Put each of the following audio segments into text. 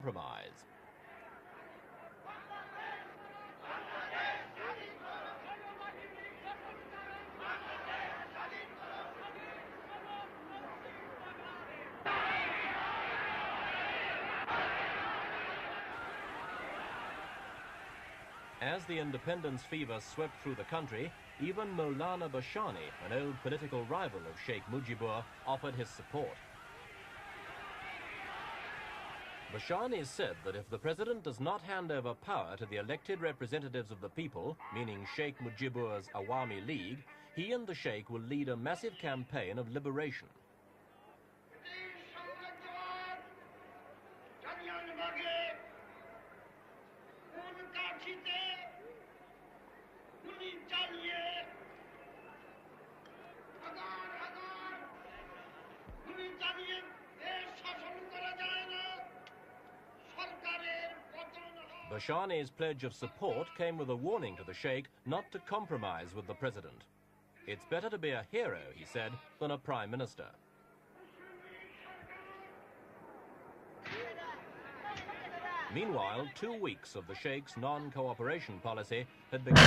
compromise. As the independence fever swept through the country, even Maulana Bashani, an old political rival of Sheikh Mujibur, offered his support. Bashani said that if the president does not hand over power to the elected representatives of the people, meaning Sheikh Mujibur's Awami League, he and the Sheikh will lead a massive campaign of liberation. Bashani's pledge of support came with a warning to the Sheikh not to compromise with the president. It's better to be a hero, he said, than a prime minister. Meanwhile, 2 weeks of the Sheikh's non-cooperation policy had begun.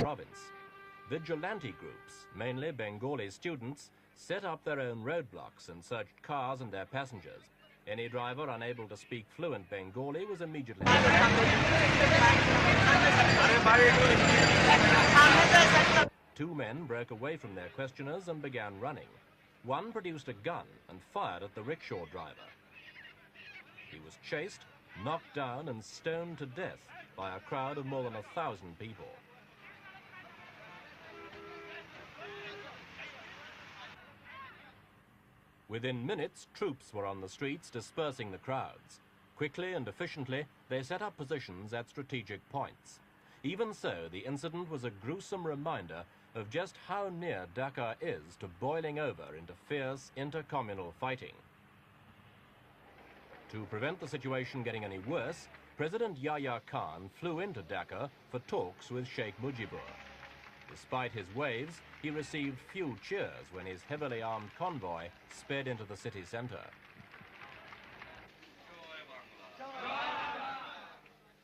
Province. Vigilante groups, mainly Bengali students, set up their own roadblocks and searched cars and their passengers. Any driver unable to speak fluent Bengali was immediately... 2 men broke away from their questioners and began running. One produced a gun and fired at the rickshaw driver. He was chased, knocked down and stoned to death by a crowd of more than 1,000 people. Within minutes, troops were on the streets dispersing the crowds. Quickly and efficiently, they set up positions at strategic points. Even so, the incident was a gruesome reminder of just how near Dhaka is to boiling over into fierce intercommunal fighting. To prevent the situation getting any worse, President Yahya Khan flew into Dhaka for talks with Sheikh Mujibur. Despite his waves, he received few cheers when his heavily armed convoy sped into the city centre.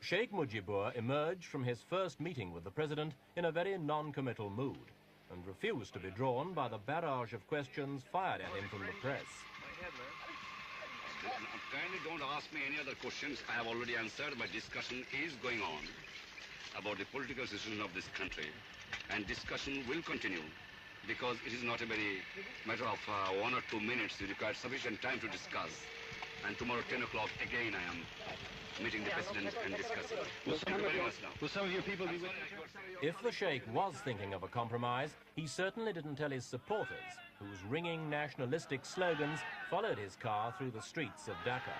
Sheikh Mujibur emerged from his first meeting with the president in a very non-committal mood and refused to be drawn by the barrage of questions fired at him from the press. Kindly don't ask me any other questions. I have already answered. My discussion is going on about the political situation of this country. And discussion will continue because it is not a very matter of 1 or 2 minutes. You require sufficient time to discuss. And tomorrow 10 o'clock again I am meeting the president and discussing. Thank you very much now. Will some of your people be with If the Sheikh was thinking of a compromise, he certainly didn't tell his supporters, whose ringing nationalistic slogans followed his car through the streets of Dhaka.